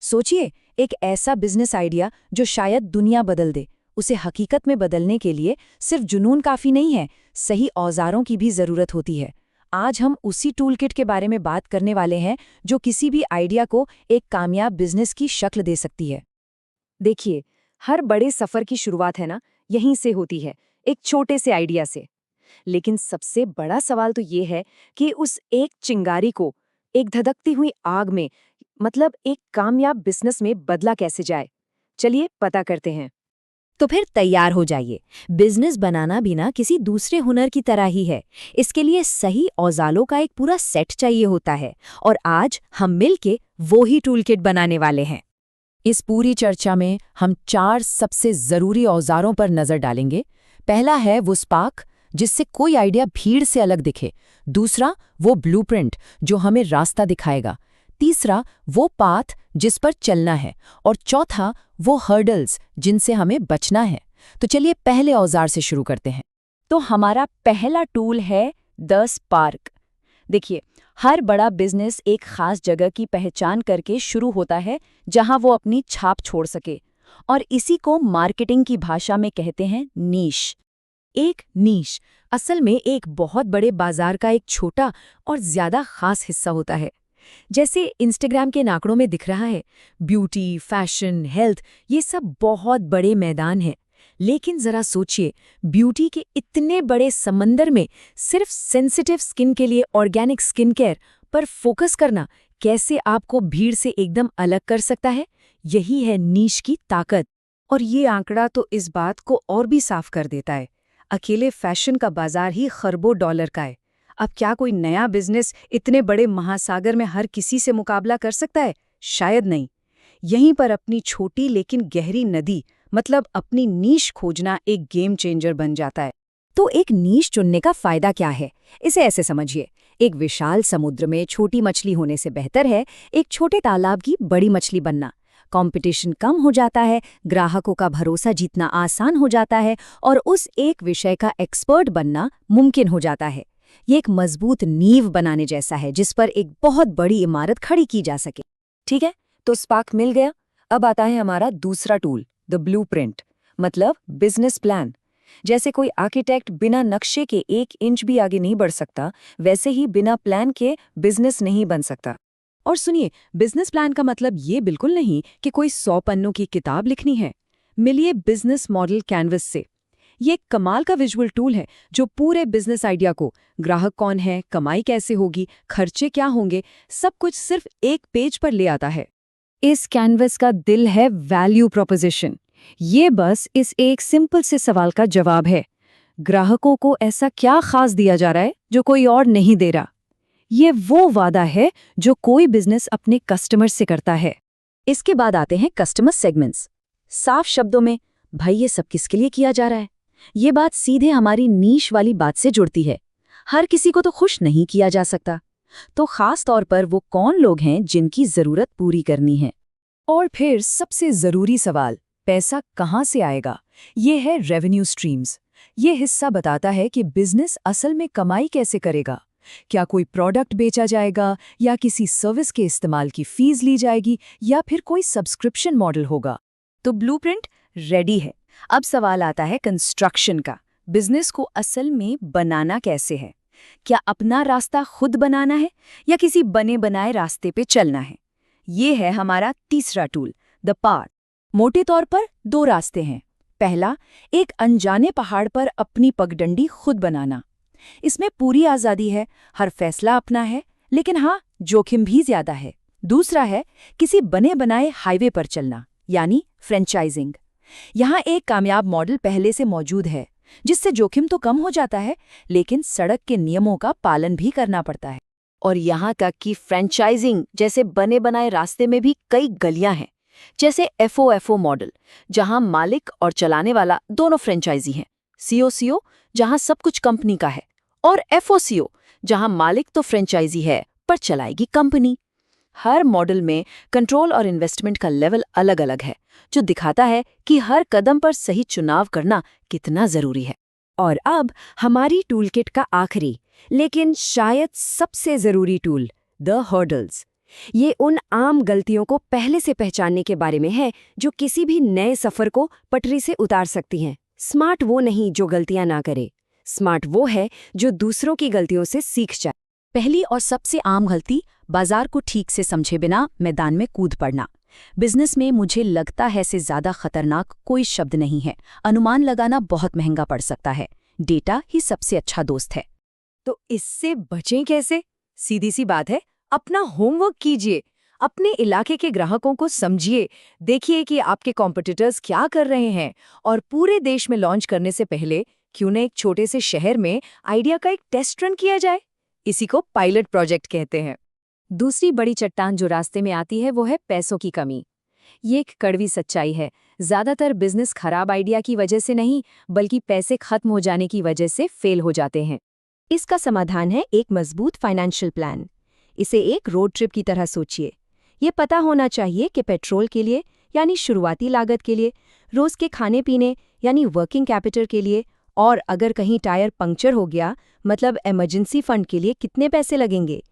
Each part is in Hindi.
सोचिए, एक ऐसा बिजनेस आइडिया जो शायद दुनिया बदल दे, उसे हकीकत में बदलने के लिए सिर्फ जुनून काफी नहीं है, सही औजारों की भी जरूरत होती है। आज हम उसी टूलकिट के बारे में बात करने वाले हैं जो किसी भी आइडिया को एक कामयाब बिजनेस की शक्ल दे सकती है। देखिए, हर बड़े सफर की शुरुआत है ना, यहीं से होती है, एक छोटे से आइडिया से। लेकिन सबसे बड़ा सवाल तो ये है कि उस एक चिंगारी को एक धधकती हुई आग में, मतलब एक कामयाब बिजनेस में बदला कैसे जाए। चलिए पता करते हैं। तो फिर तैयार हो जाइए। बिजनेस बनाना भी ना किसी दूसरे हुनर की तरह ही है। इसके लिए सही औजारों का एक पूरा सेट चाहिए होता है, और आज हम मिलके वो ही टूलकिट बनाने वाले हैं। इस पूरी चर्चा में हम 4 सबसे जरूरी औजारों पर नजर डालेंगे। पहला है वो स्पार्क, जिससे कोई आइडिया भीड़ से अलग दिखे। दूसरा, वो ब्लूप्रिंट, जो हमें रास्ता दिखाएगा। तीसरा, वो पाथ जिस पर चलना है। और चौथा, वो हर्डल्स जिनसे हमें बचना है। तो चलिए पहले औजार से शुरू करते हैं। तो हमारा पहला टूल है द स्पार्क। देखिए, हर बड़ा बिजनेस एक खास जगह की पहचान करके शुरू होता है, जहां वो अपनी छाप छोड़ सके। और इसी को मार्केटिंग की भाषा में कहते हैं नीश। एक नीश असल में एक बहुत बड़े बाजार का एक छोटा और ज्यादा खास हिस्सा होता है। जैसे इंस्टाग्राम के आंकड़ों में दिख रहा है, ब्यूटी, फैशन, हेल्थ, ये सब बहुत बड़े मैदान हैं। लेकिन जरा सोचिए, ब्यूटी के इतने बड़े समंदर में सिर्फ सेंसिटिव स्किन के लिए ऑर्गेनिक स्किन केयर पर फोकस करना कैसे आपको भीड़ से एकदम अलग कर सकता है? यही है नीश की ताकत। और ये आंकड़ा तो इस बात को और भी साफ कर देता है। अकेले फैशन का बाजार ही खरबों डॉलर का है। अब क्या कोई नया बिजनेस इतने बड़े महासागर में हर किसी से मुकाबला कर सकता है? शायद नहीं। यहीं पर अपनी छोटी लेकिन गहरी नदी, मतलब अपनी नीश खोजना एक गेम चेंजर बन जाता है। तो एक नीश चुनने का फायदा क्या है? इसे ऐसे समझिए, एक विशाल समुद्र में छोटी मछली होने से बेहतर है एक छोटे तालाब की बड़ी मछली बनना। कंपटीशन कम हो जाता है, ग्राहकों का भरोसा जीतना आसान हो जाता है, और उस एक विषय का एक्सपर्ट बनना मुमकिन हो जाता है। ये एक मजबूत नींव बनाने जैसा है जिस पर एक बहुत बड़ी इमारत खड़ी की जा सके। ठीक है, तो स्पार्क मिल गया। अब आता है हमारा दूसरा टूल, द ब्लूप्रिंट, मतलब बिजनेस प्लान। जैसे कोई आर्किटेक्ट बिना नक्शे के 1 इंच भी आगे नहीं बढ़ सकता, वैसे ही बिना प्लान के बिजनेस नहीं बन सकता। और सुनिए, बिजनेस प्लान का मतलब ये बिल्कुल नहीं कि कोई 100 पन्नों की किताब लिखनी है। मिलिए बिजनेस मॉडल कैनवस से। ये एक कमाल का विजुअल टूल है जो पूरे बिजनेस आइडिया को, ग्राहक कौन है, कमाई कैसे होगी, खर्चे क्या होंगे, सब कुछ सिर्फ एक पेज पर ले आता है। इस कैनवस का दिल है वैल्यू प्रोपोजिशन। ये बस इस एक सिंपल से सवाल का जवाब है। ग्राहकों को ऐसा क्या खास दिया जा रहा है जो कोई और नहीं दे रहा? ये वो वादा है जो कोई बिजनेस अपने कस्टमर से करता है। इसके बाद आते हैं कस्टमर सेगमेंट्स। साफ शब्दों में, भाई ये सब किसके लिए किया जा रहा है? ये बात सीधे हमारी नीश वाली बात से जुड़ती है। हर किसी को तो खुश नहीं किया जा सकता। तो खास तौर पर वो कौन लोग हैं जिनकी जरूरत पूरी करनी है? और फिर सबसे जरूरी सवाल, पैसा कहाँ से आएगा? ये है रेवेन्यू स्ट्रीम्स। ये हिस्सा बताता है कि बिजनेस असल में कमाई कैसे करेगा। क्या कोई प्रोडक्ट बेचा जाएगा, या किसी सर्विस के इस्तेमाल की फीस ली जाएगी, या फिर कोई सब्सक्रिप्शन मॉडल होगा? तो ब्लूप्रिंट रेडी है। अब सवाल आता है कंस्ट्रक्शन का। बिजनेस को असल में बनाना कैसे है? क्या अपना रास्ता खुद बनाना है, या किसी बने बनाए रास्ते पे चलना है? ये है हमारा तीसरा टूल, द पाथ। मोटे तौर पर 2 रास्ते हैं। पहला, एक अनजाने पहाड़ पर अपनी पगडंडी खुद बनाना। इसमें पूरी आज़ादी है, हर फैसला अपना है, लेकिन हाँ, जोखिम भी ज्यादा है। दूसरा है किसी बने बनाए हाईवे पर चलना, यानी फ्रेंचाइजिंग। यहाँ एक कामयाब मॉडल पहले से मौजूद है, जिससे जोखिम तो कम हो जाता है, लेकिन सड़क के नियमों का पालन भी करना पड़ता है। और यहाँ तक कि फ्रेंचाइजिंग जैसे बने बनाए रास्ते में भी कई गलियां हैं, जैसे एफओएफओ मॉडल, जहां मालिक और चलाने वाला दोनों फ्रेंचाइजी हैं। सीओसीओ, जहां सब कुछ कंपनी का है। और एफओसीओ, जहां मालिक तो फ्रेंचाइजी है पर चलाएगी कंपनी। हर मॉडल में कंट्रोल और इन्वेस्टमेंट का लेवल अलग अलग है, जो दिखाता है कि हर कदम पर सही चुनाव करना कितना जरूरी है। और अब हमारी टूलकिट का आखिरी, लेकिन शायद सबसे जरूरी टूल, द हर्डल्स। ये उन आम गलतियों को पहले से पहचानने के बारे में है जो किसी भी नए सफर को पटरी से उतार सकती हैं। स्मार्ट वो नहीं जो गलतियां ना करे, स्मार्ट वो है जो दूसरों की गलतियों से सीख जाए। पहली और सबसे आम गलती, बाजार को ठीक से समझे बिना मैदान में कूद पड़ना। बिजनेस में मुझे लगता है से ज्यादा खतरनाक कोई शब्द नहीं है। अनुमान लगाना बहुत महंगा पड़ सकता है। डेटा ही सबसे अच्छा दोस्त है। तो इससे बचें कैसे? सीधी सी बात है, अपना होमवर्क कीजिए, अपने इलाके के ग्राहकों को समझिए, देखिए कि आपके कॉम्पिटिटर्स क्या कर रहे हैं, और पूरे देश में लॉन्च करने से पहले क्यों न एक छोटे से शहर में आइडिया का एक टेस्ट रन किया जाए। इसी को पायलट प्रोजेक्ट कहते हैं। दूसरी बड़ी चट्टान जो रास्ते में आती है वो है पैसों की कमी। ये एक कड़वी सच्चाई है। ज्यादातर बिजनेस खराब आइडिया की वजह से नहीं, बल्कि पैसे खत्म हो जाने की वजह से फेल हो जाते हैं। इसका समाधान है एक मजबूत फाइनेंशियल प्लान। इसे एक रोड ट्रिप की तरह सोचिए। ये पता होना चाहिए कि पेट्रोल के लिए यानी शुरुआती लागत के लिए, रोज के खाने पीने यानी वर्किंग कैपिटल के लिए, और अगर कहीं टायर पंक्चर हो गया मतलब इमरजेंसी फंड के लिए कितने पैसे लगेंगे।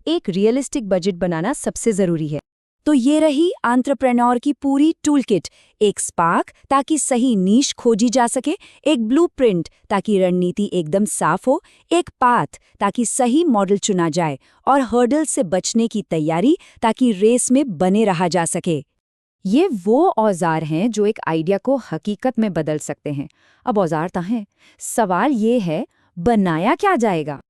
एक रियलिस्टिक बजट बनाना सबसे जरूरी है। तो ये रही एंटरप्रेन्योर की पूरी टूलकिट। एक स्पार्क ताकि सही नीश खोजी जा सके, एक ब्लूप्रिंट ताकि रणनीति एकदम साफ हो, एक पाथ ताकि सही मॉडल चुना जाए, और हर्डल से बचने की तैयारी ताकि रेस में बने रहा जा सके। ये वो औजार हैं जो एक आइडिया को हकीकत में बदल सकते हैं। अब औजार तो हैं, सवाल ये है बनाया क्या जाएगा।